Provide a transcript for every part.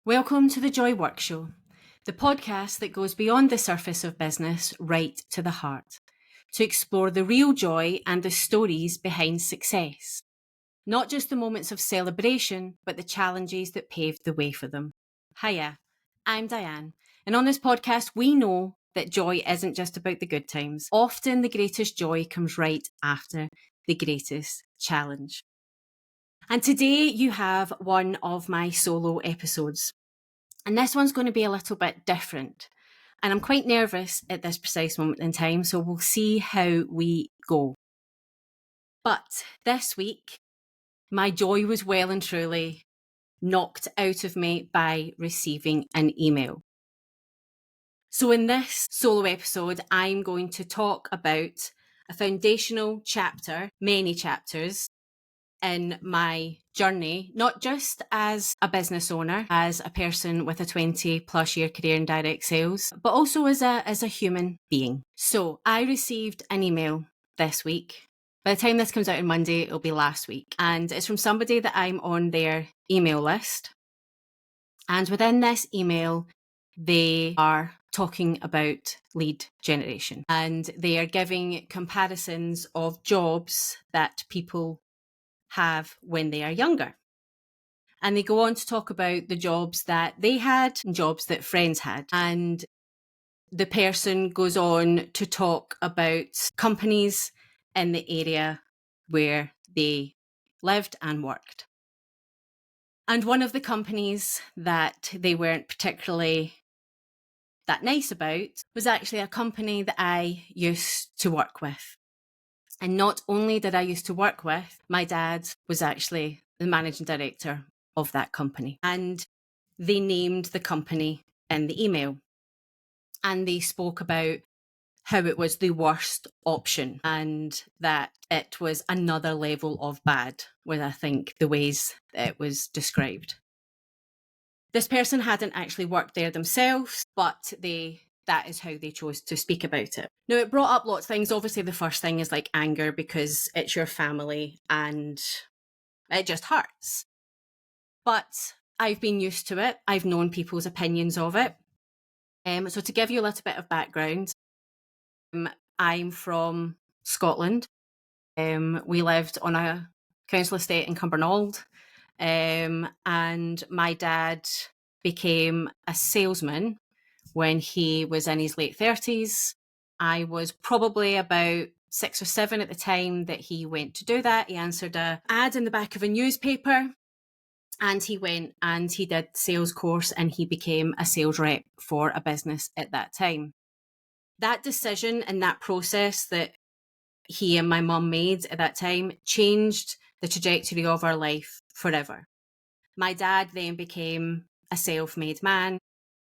Welcome to the Joy Work Show, the podcast that goes beyond the surface of business right to the heart, to explore the real joy and the stories behind success. Not just the moments of celebration, but the challenges that paved the way for them. Hiya, I'm Diane, and on this podcast we know that joy isn't just about the good times. Often the greatest joy comes right after the greatest challenge. And today you have one of my solo episodes. And this one's going to be a little bit different. And I'm quite nervous at this precise moment in time, so we'll see how we go. But this week, my joy was well and truly knocked out of me by receiving an email. So in this solo episode, I'm going to talk about a foundational chapter, many chapters, in my journey, not just as a business owner, as a person with a 20 plus year career in direct sales, but also as a human being. So I received an email this week. By the time this comes out on Monday, it'll be last week. And it's from somebody that I'm on their email list. And within this email, they are talking about lead generation. And they are giving comparisons of jobs that people have when they are younger. And they go on to talk about the jobs that they had and jobs that friends had. And the person goes on to talk about companies in the area where they lived and worked. And one of the companies that they weren't particularly that nice about was actually a company that I used to work with. And not only did I used to work with, my dad was actually the managing director of that company. And they named the company in the email. And they spoke about how it was the worst option and that it was another level of bad, was I think the ways that it was described. This person hadn't actually worked there themselves, but that is how they chose to speak about it. Now, it brought up lots of things. Obviously, the first thing is like anger because it's your family and it just hurts. But I've been used to it. I've known people's opinions of it. So to give you a little bit of background, I'm from Scotland. We lived on a council estate in Cumbernauld. And my dad became a salesman when he was in his late 30s. I was probably about 6 or 7 at the time that he went to do that. He answered an ad in the back of a newspaper and he went and he did sales course and he became a sales rep for a business at that time. That decision and that process that he and my mum made at that time changed the trajectory of our life forever. My dad then became a self-made man.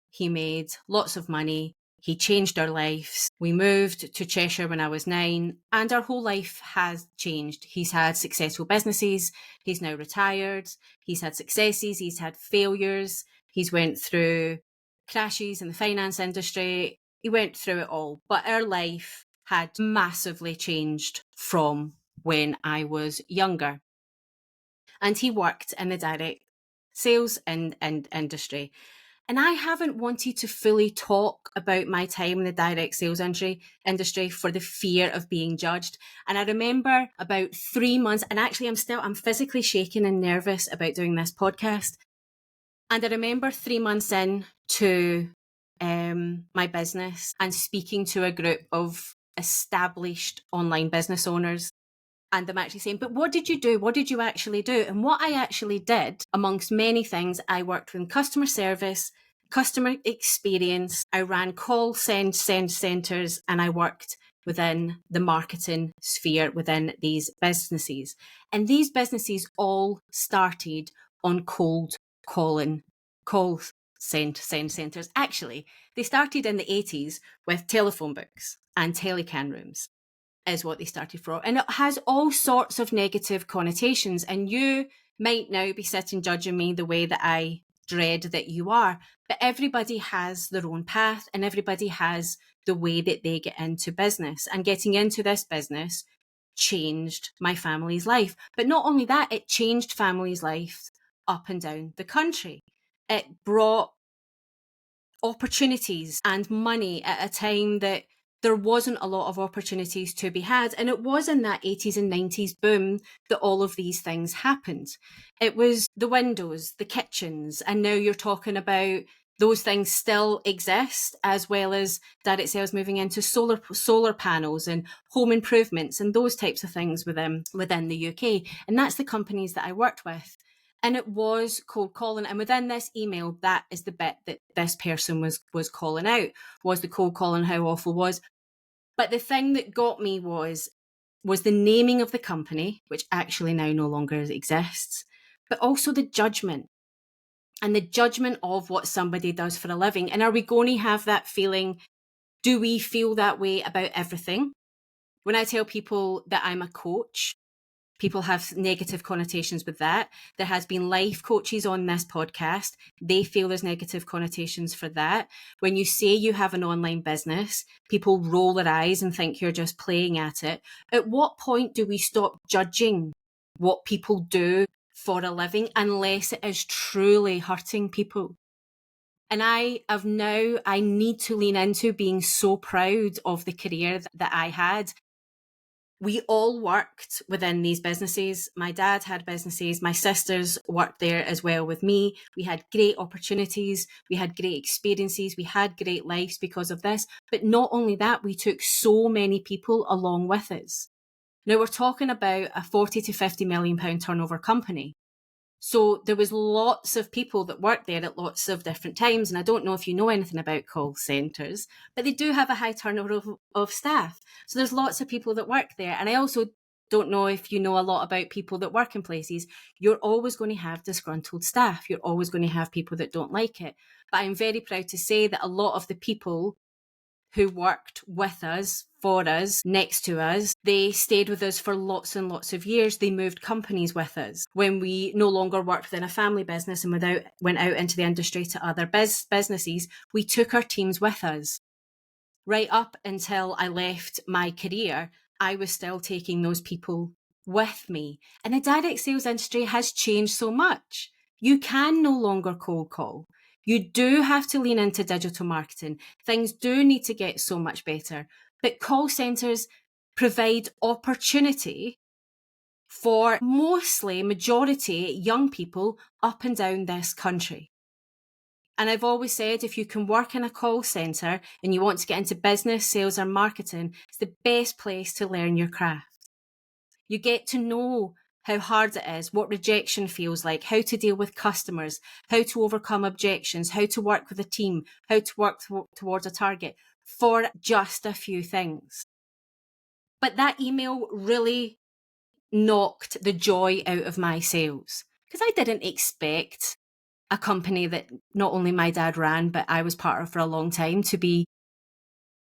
He made lots of money. He changed our lives. We moved to Cheshire when I was 9 and our whole life has changed. He's had successful businesses. He's now retired. He's had successes. He's had failures. He's went through crashes in the finance industry. He went through it all. But our life had massively changed from when I was younger. And he worked in the direct sales and industry. And I haven't wanted to fully talk about my time in the direct sales industry for the fear of being judged. And I remember about 3 months, and actually I'm physically shaking and nervous about doing this podcast. And I remember 3 months in to my business and speaking to a group of established online business owners. And I'm actually saying, but what did you do? What did you actually do? And what I actually did, amongst many things, I worked in customer service, customer experience. I ran call send centers, and I worked within the marketing sphere within these businesses. And these businesses all started on cold calling, call send centers. Actually, they started in the 80s with telephone books and telecan rooms. Is what they started from. And it has all sorts of negative connotations. And you might now be sitting judging me the way that I dread that you are. But everybody has their own path and everybody has the way that they get into business. And getting into this business changed my family's life. But not only that, it changed families' life up and down the country. It brought opportunities and money at a time that there wasn't a lot of opportunities to be had. And it was in that 80s and 90s boom that all of these things happened. It was the windows, the kitchens, and now you're talking about those things still exist, as well as direct sales moving into solar panels and home improvements and those types of things within the UK. And that's the companies that I worked with. And it was cold calling. And within this email, that is the bit that this person was calling out, was the cold calling, how awful was. But the thing that got me was the naming of the company, which actually now no longer exists, but also the judgment. And the judgment of what somebody does for a living. And are we going to have that feeling? Do we feel that way about everything? When I tell people that I'm a coach, people have negative connotations with that. There has been life coaches on this podcast. They feel there's negative connotations for that. When you say you have an online business, people roll their eyes and think you're just playing at it. At what point do we stop judging what people do for a living unless it is truly hurting people? And I need to lean into being so proud of the career that I had. We all worked within these businesses. My dad had businesses. My sisters worked there as well with me. We had great opportunities. We had great experiences. We had great lives because of this. But not only that, we took so many people along with us. Now we're talking about a 40 to 50 million pound turnover company. So there was lots of people that worked there at lots of different times. And I don't know if you know anything about call centres, but they do have a high turnover of staff. So there's lots of people that work there. And I also don't know if you know a lot about people that work in places. You're always going to have disgruntled staff. You're always going to have people that don't like it. But I'm very proud to say that a lot of the people who worked with us, for us, next to us, they stayed with us for lots and lots of years. They moved companies with us. When we no longer worked within a family business and went out into the industry to other businesses, we took our teams with us. Right up until I left my career, I was still taking those people with me. And the direct sales industry has changed so much. You can no longer cold call. You do have to lean into digital marketing. Things do need to get so much better. But call centres provide opportunity for majority young people up and down this country. And I've always said, if you can work in a call centre and you want to get into business, sales or marketing, it's the best place to learn your craft. You get to know how hard it is, what rejection feels like, how to deal with customers, how to overcome objections, how to work with a team, how to work towards a target, for just a few things. But that email really knocked the joy out of my sales, because I didn't expect a company that not only my dad ran, but I was part of for a long time, to be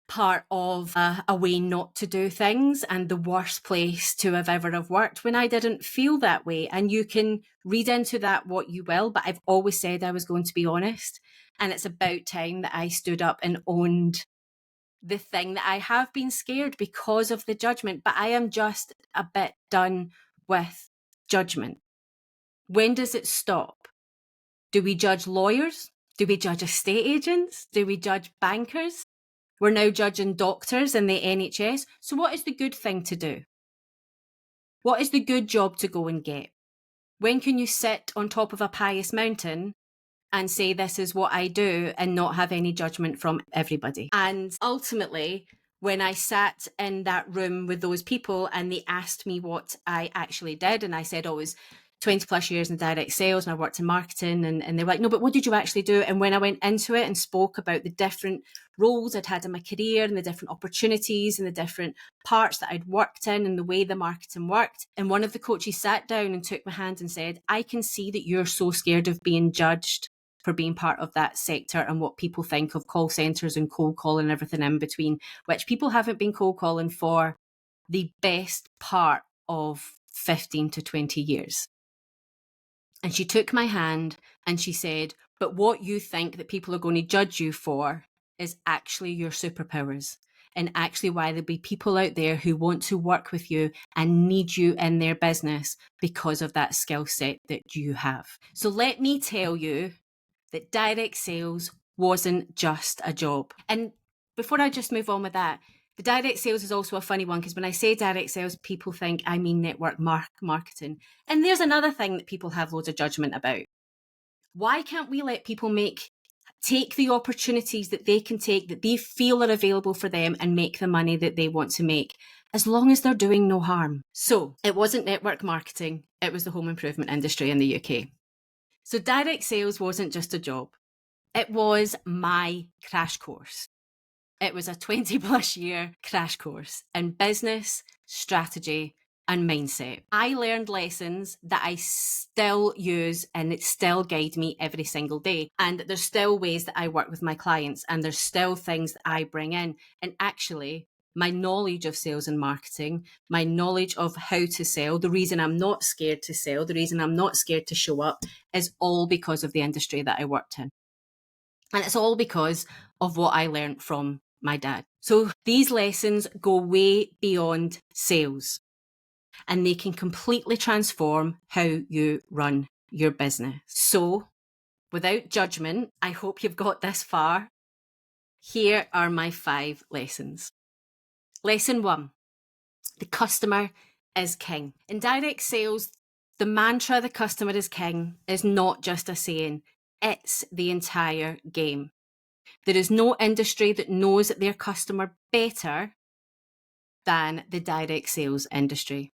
part of a way not to do things and the worst place to have worked, when I didn't feel that way. And you can read into that what you will, but I've always said I was going to be honest. And it's about time that I stood up and owned the thing that I have been scared because of the judgment, but I am just a bit done with judgment. When does it stop? Do we judge lawyers? Do we judge estate agents? Do we judge bankers? We're now judging doctors in the NHS. So what is the good thing to do? What is the good job to go and get? When can you sit on top of a pious mountain and say, this is what I do, and not have any judgment from everybody? And ultimately, when I sat in that room with those people and they asked me what I actually did, and I said, oh, it was 20 plus years in direct sales and I worked in marketing, and they were like, no, but what did you actually do? And when I went into it and spoke about the different roles I'd had in my career and the different opportunities and the different parts that I'd worked in and the way the marketing worked, and one of the coaches sat down and took my hand and said, I can see that you're so scared of being judged for being part of that sector and what people think of call centres and cold calling and everything in between, which people haven't been cold calling for the best part of 15 to 20 years. And she took my hand and she said, but what you think that people are going to judge you for is actually your superpowers, and actually why there'll be people out there who want to work with you and need you in their business because of that skill set that you have. So let me tell you that direct sales wasn't just a job. And before I just move on with that, the direct sales is also a funny one, because when I say direct sales, people think I mean network marketing. And there's another thing that people have loads of judgment about. Why can't we let people take the opportunities that they can take, that they feel are available for them, and make the money that they want to make, as long as they're doing no harm? So it wasn't network marketing, it was the home improvement industry in the UK. So direct sales wasn't just a job. It was my crash course. It was a 20 plus year crash course in business, strategy, and mindset. I learned lessons that I still use and it still guide me every single day. And there's still ways that I work with my clients, and there's still things that I bring in. And actually, my knowledge of sales and marketing, my knowledge of how to sell, the reason I'm not scared to sell, the reason I'm not scared to show up, is all because of the industry that I worked in. And it's all because of what I learned from my dad. So these lessons go way beyond sales, and they can completely transform how you run your business. So without judgment, I hope you've got this far. Here are my 5 lessons. Lesson 1, the customer is king. In direct sales, the mantra, the customer is king, is not just a saying, it's the entire game. There is no industry that knows their customer better than the direct sales industry.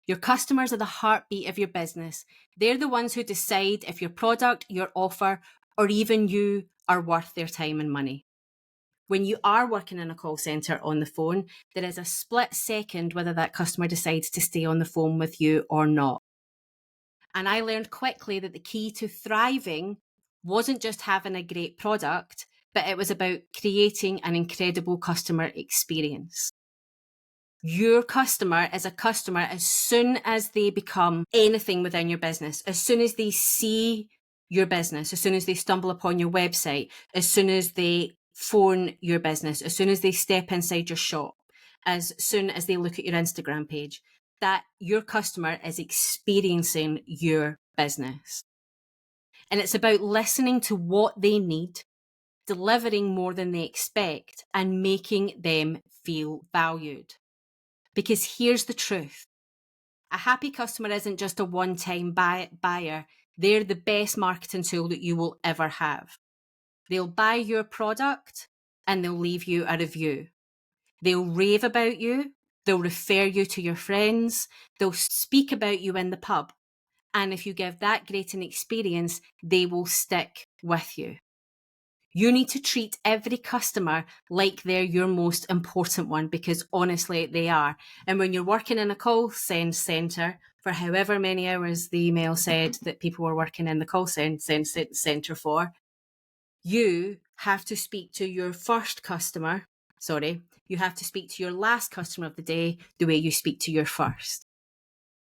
Your customers are the heartbeat of your business. They're the ones who decide if your product, your offer, or even you are worth their time and money. When you are working in a call centre on the phone, there is a split second whether that customer decides to stay on the phone with you or not. And I learned quickly that the key to thriving wasn't just having a great product, but it was about creating an incredible customer experience. Your customer is a customer as soon as they become anything within your business, as soon as they see your business, as soon as they stumble upon your website, as soon as they phone your business, as soon as they step inside your shop, as soon as they look at your Instagram page, that your customer is experiencing your business. And it's about listening to what they need, delivering more than they expect, and making them feel valued. Because here's the truth. A happy customer isn't just a one-time buyer. They're the best marketing tool that you will ever have. They'll buy your product and they'll leave you a review. They'll rave about you. They'll refer you to your friends. They'll speak about you in the pub. And if you give that great an experience, they will stick with you. You need to treat every customer like they're your most important one, because honestly, they are. And when you're working in a call centre, for however many hours the email said that people were working in the call centre for, you have to speak to your first customer. You have to speak to your last customer of the day the way you speak to your first.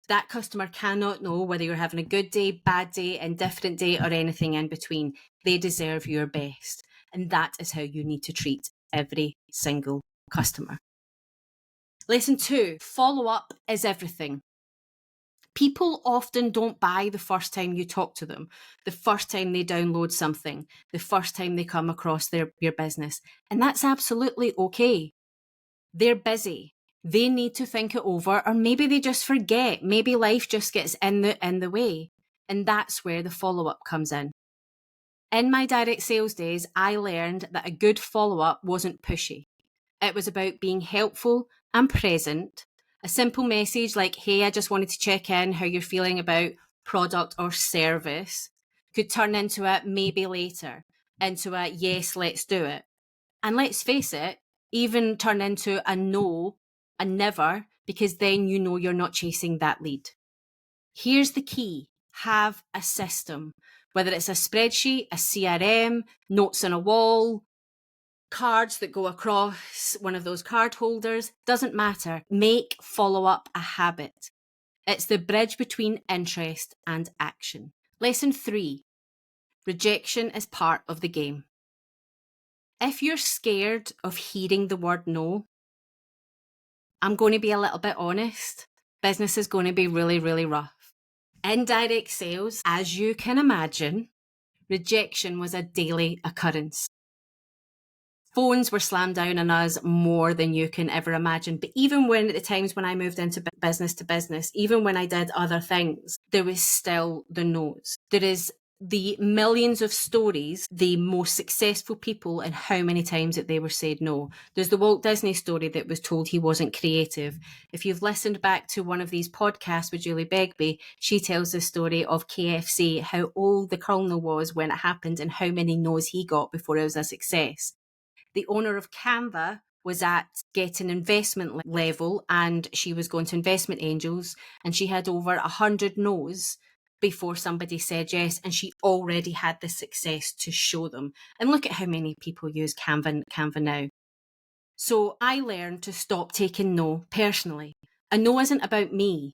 That customer cannot know whether you're having a good day, bad day, indifferent day, or anything in between. They deserve your best. And that is how you need to treat every single customer. Lesson 2, follow-up is everything. People often don't buy the first time you talk to them, the first time they download something, the first time they come across your business. And that's absolutely okay. They're busy. They need to think it over, or maybe they just forget. Maybe life just gets in the way. And that's where the follow-up comes in. In my direct sales days, I learned that a good follow-up wasn't pushy. It was about being helpful and present. A simple message like, hey, I just wanted to check in how you're feeling about product or service could turn into a maybe later, into a yes, let's do it. And let's face it, even turn into a no, a never, because then you know you're not chasing that lead. Here's the key. Have a system, whether it's a spreadsheet, a CRM, notes on a wall, cards that go across one of those card holders, doesn't matter. Make follow-up a habit. It's the bridge between interest and action. Lesson 3, rejection is part of the game. If you're scared of hearing the word no, I'm going to be a little bit honest. Business is going to be really, really rough. In direct sales, as you can imagine, Rejection was a daily occurrence. Phones were slammed down on us more than you can ever imagine. But even when, at the times when I moved into business to business, even when I did other things, there was still the no's. There is the millions of stories, the most successful people, and how many times that they were said no. There's the Walt Disney story that was told he wasn't creative. If you've listened back to one of these podcasts with Julie Begbie, she tells the story of KFC, how old the colonel was when it happened and how many no's he got before it was a success. The owner of Canva was at getting investment level and she was going to investment angels and she had over 100 no's before somebody said yes, and she already had the success to show them. And look at how many people use Canva now. So I learned to stop taking no personally. A no isn't about me.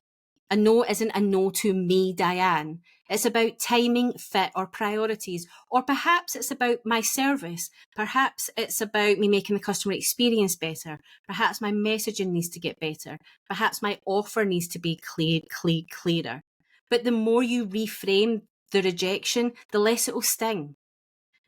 A no isn't a no to me, Diane. It's about timing, fit, or priorities. Or perhaps it's about my service. Perhaps it's about me making the customer experience better. Perhaps my messaging needs to get better. Perhaps my offer needs to be clearer. But the more you reframe the rejection, the less it will sting.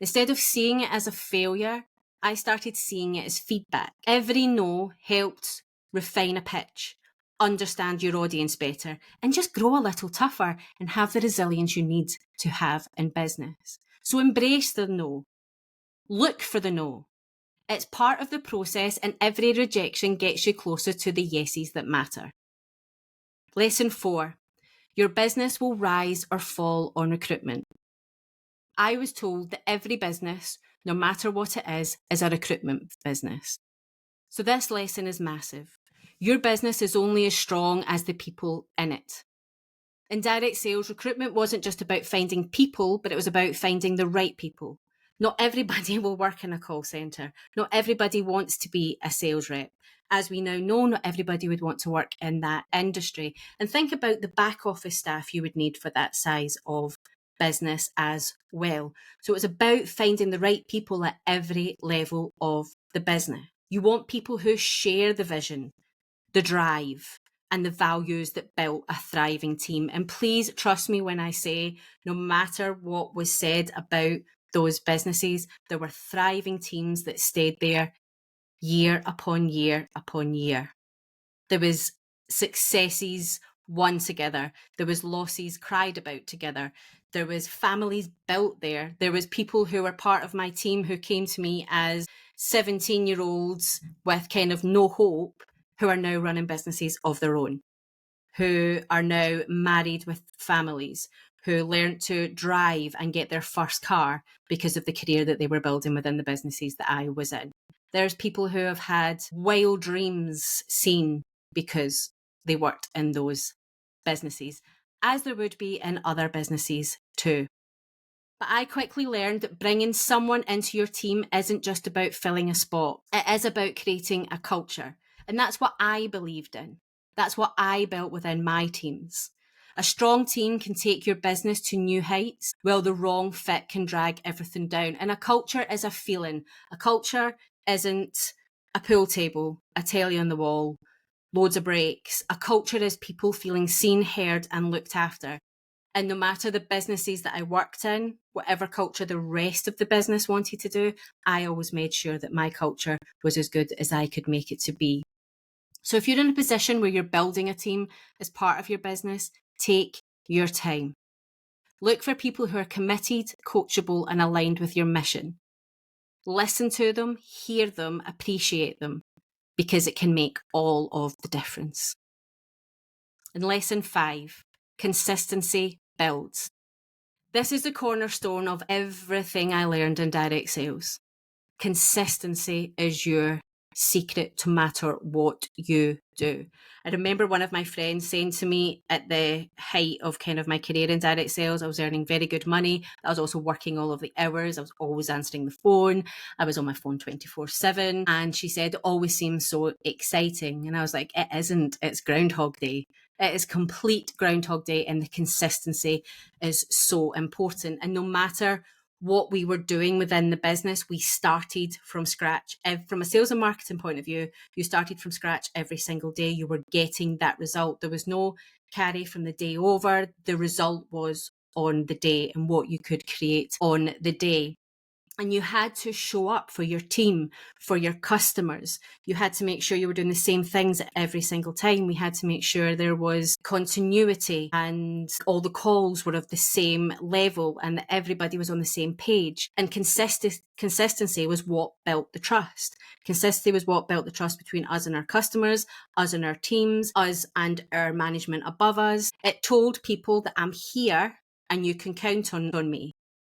Instead of seeing it as a failure, I started seeing it as feedback. Every no helped refine a pitch, understand your audience better, and just grow a little tougher and have the resilience you need to have in business. So embrace the no. Look for the no. It's part of the process, and every rejection gets you closer to the yeses that matter. Lesson 4. Your business will rise or fall on recruitment. I was told that every business, no matter what it is a recruitment business. So this lesson is massive. Your business is only as strong as the people in it. In direct sales, recruitment wasn't just about finding people, but it was about finding the right people. Not everybody will work in a call centre. Not everybody wants to be a sales rep. As we now know, not everybody would want to work in that industry. And think about the back office staff you would need for that size of business as well. So it's about finding the right people at every level of the business. You want people who share the vision, the drive, and the values that built a thriving team. And please trust me when I say, no matter what was said about those businesses, there were thriving teams that stayed there year upon year upon year. There was successes won together. There was losses cried about together. There was families built there. There was people who were part of my team who came to me as 17-year-olds with kind of no hope, who are now running businesses of their own, who are now married with families, who learned to drive and get their first car because of the career that they were building within the businesses that I was in. There's people who have had wild dreams seen because they worked in those businesses, as there would be in other businesses too. But I quickly learned that bringing someone into your team isn't just about filling a spot. It is about creating a culture. And that's what I believed in. That's what I built within my teams. A strong team can take your business to new heights, while the wrong fit can drag everything down. And a culture is a feeling. A culture isn't a pool table, a telly on the wall, loads of breaks. A culture is people feeling seen, heard, and looked after. And no matter the businesses that I worked in, whatever culture the rest of the business wanted to do, I always made sure that my culture was as good as I could make it to be. So if you're in a position where you're building a team as part of your business, take your time. Look for people who are committed, coachable, and aligned with your mission. Listen to them, hear them, appreciate them, because it can make all of the difference. And lesson 5, consistency builds. This is the cornerstone of everything I learned in direct sales. Consistency is your secret to matter what you do. I remember one of my friends saying to me at the height of kind of my career in direct sales, I was earning very good money. I was also working all of the hours. I was always answering the phone. I was on my phone 24/7. And she said, it always seems so exciting. And I was like, it isn't. It's Groundhog Day. It is complete Groundhog Day, and the consistency is so important. And no matter what we were doing within the business, we started from scratch. From a sales and marketing point of view, you started from scratch every single day. You were getting that result. There was no carry from the day over. The result was on the day and what you could create on the day. And you had to show up for your team, for your customers. You had to make sure you were doing the same things every single time. We had to make sure there was continuity and all the calls were of the same level and that everybody was on the same page. And consistency was what built the trust. Consistency was what built the trust between us and our customers, us and our teams, us and our management above us. It told people that I'm here and you can count on me.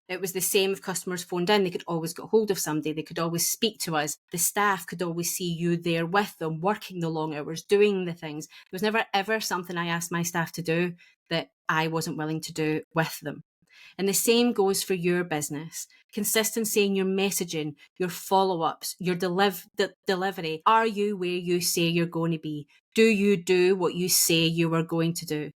It was the same if customers phoned in. They could always get hold of somebody. They could always speak to us. The staff could always see you there with them, working the long hours, doing the things. There was never, ever something I asked my staff to do that I wasn't willing to do with them. And the same goes for your business. Consistency in your messaging, your follow-ups, your delivery. Are you where you say you're going to be? Do you do what you say you are going to do?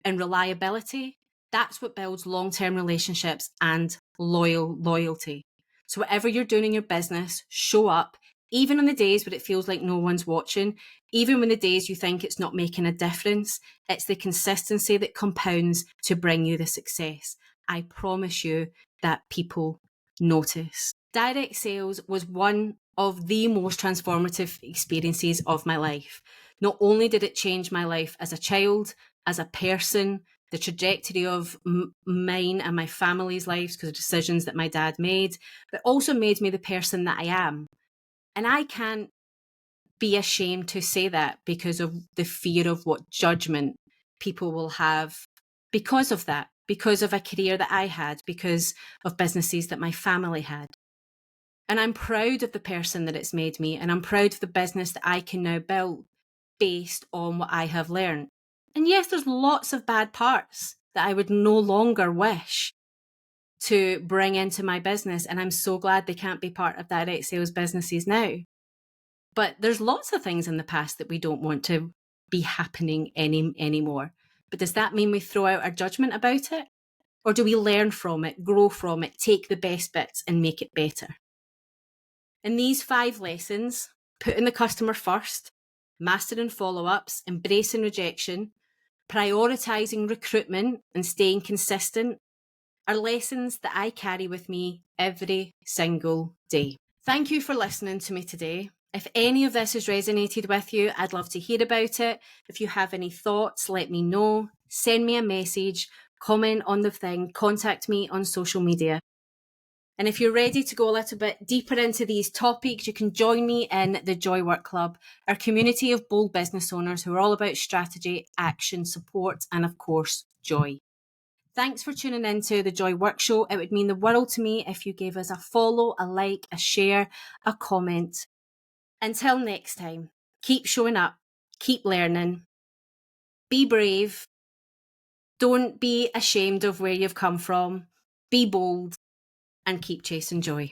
And reliability, that's what builds long-term relationships and loyalty. So whatever you're doing in your business, show up, even on the days where it feels like no one's watching, even when the days you think it's not making a difference. It's the consistency that compounds to bring you the success. I promise you that people notice. Direct sales was one of the most transformative experiences of my life. Not only did it change my life as a child, as a person, the trajectory of mine and my family's lives because of decisions that my dad made, but also made me the person that I am. And I can't be ashamed to say that because of the fear of what judgment people will have because of that, because of a career that I had, because of businesses that my family had. And I'm proud of the person that it's made me, and I'm proud of the business that I can now build based on what I have learned. And yes, there's lots of bad parts that I would no longer wish to bring into my business. And I'm so glad they can't be part of direct sales businesses now. But there's lots of things in the past that we don't want to be happening anymore. But does that mean we throw out our judgment about it? Or do we learn from it, grow from it, take the best bits and make it better? In these 5 lessons, putting the customer first, mastering follow-ups, embracing rejection, prioritizing recruitment and staying consistent are lessons that I carry with me every single day. Thank you for listening to me today. If any of this has resonated with you, I'd love to hear about it. If you have any thoughts, let me know. Send me a message, comment on the thing, contact me on social media. And if you're ready to go a little bit deeper into these topics, you can join me in the Joy Work Club, our community of bold business owners who are all about strategy, action, support, and of course, joy. Thanks for tuning in to the Joy Work Show. It would mean the world to me if you gave us a follow, a like, a share, a comment. Until next time, keep showing up, keep learning, be brave, don't be ashamed of where you've come from, be bold, and keep chasing joy.